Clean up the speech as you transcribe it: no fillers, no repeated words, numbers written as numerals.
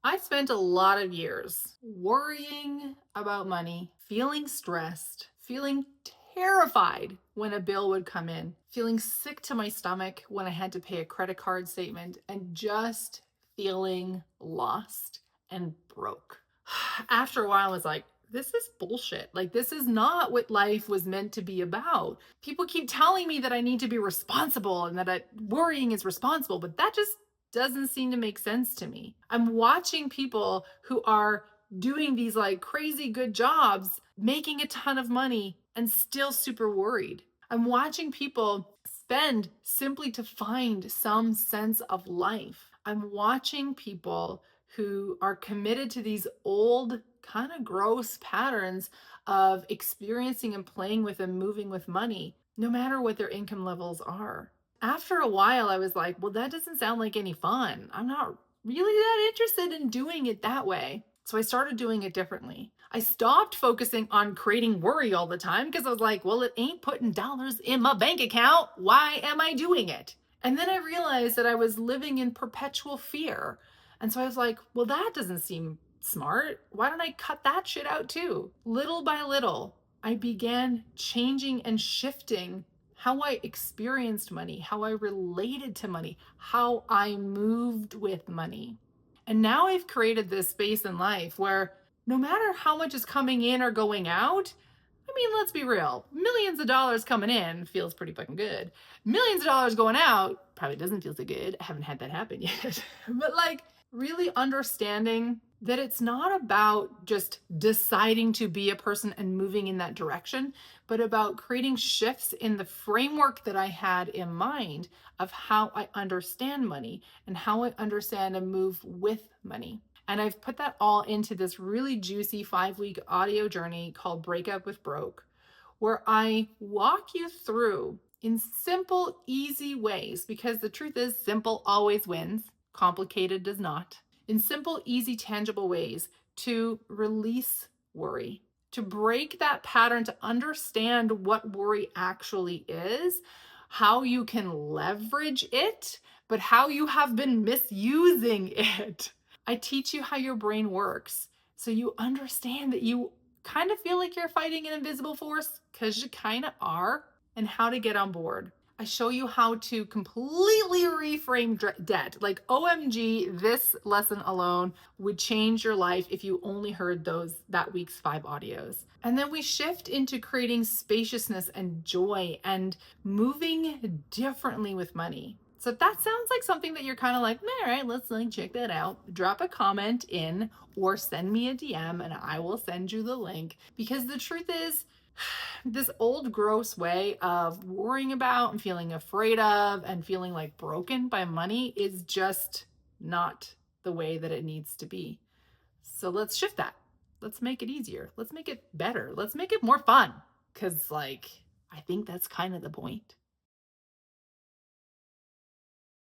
I spent a lot of years worrying about money, feeling stressed, feeling terrified when a bill would come in, feeling sick to my stomach when I had to pay a credit card statement, and just feeling lost and broke. After a while, I was like, this is bullshit. Like, this is not what life was meant to be about. People keep telling me that I need to be responsible and that worrying is responsible, but that just doesn't seem to make sense to me. I'm watching people who are doing these like crazy good jobs, making a ton of money, and still super worried. I'm watching people spend simply to find some sense of life. I'm watching people who are committed to these old, kind of gross patterns of experiencing and playing with and moving with money, no matter what their income levels are. After a while, I was like, well, that doesn't sound like any fun. I'm not really that interested in doing it that way. So I started doing it differently. I stopped focusing on creating worry all the time because I was like, well, it ain't putting dollars in my bank account. Why am I doing it? And then I realized that I was living in perpetual fear. And so I was like, well, that doesn't seem smart. Why don't I cut that shit out too? Little by little, I began changing and shifting how I experienced money, how I related to money, how I moved with money. And now I've created this space in life where no matter how much is coming in or going out, I mean, let's be real. Millions of dollars coming in feels pretty fucking good. Millions of dollars going out probably doesn't feel so good. I haven't had that happen yet. But like really understanding that it's not about just deciding to be a person and moving in that direction, but about creating shifts in the framework that I had in mind of how I understand money and how I understand and move with money. And I've put that all into this really juicy 5-week audio journey called Break Up with Broke, where I walk you through in simple, easy ways, because the truth is, simple always wins, complicated does not. In simple, easy, tangible ways to release worry, to break that pattern, to understand what worry actually is, how you can leverage it, but how you have been misusing it. I teach you how your brain works so you understand that you kind of feel like you're fighting an invisible force, because you kind of are, and how to get on board. I show you how to completely reframe debt. Like, OMG, this lesson alone would change your life if you only heard that week's 5 audios. And then we shift into creating spaciousness and joy and moving differently with money. So if that sounds like something that you're kind of like, all right, let's like check that out, drop a comment in or send me a DM and I will send you the link. Because the truth is, this old gross way of worrying about and feeling afraid of and feeling like broken by money is just not the way that it needs to be. So let's shift that. Let's make it easier. Let's make it better. Let's make it more fun. Because, like, I think that's kind of the point.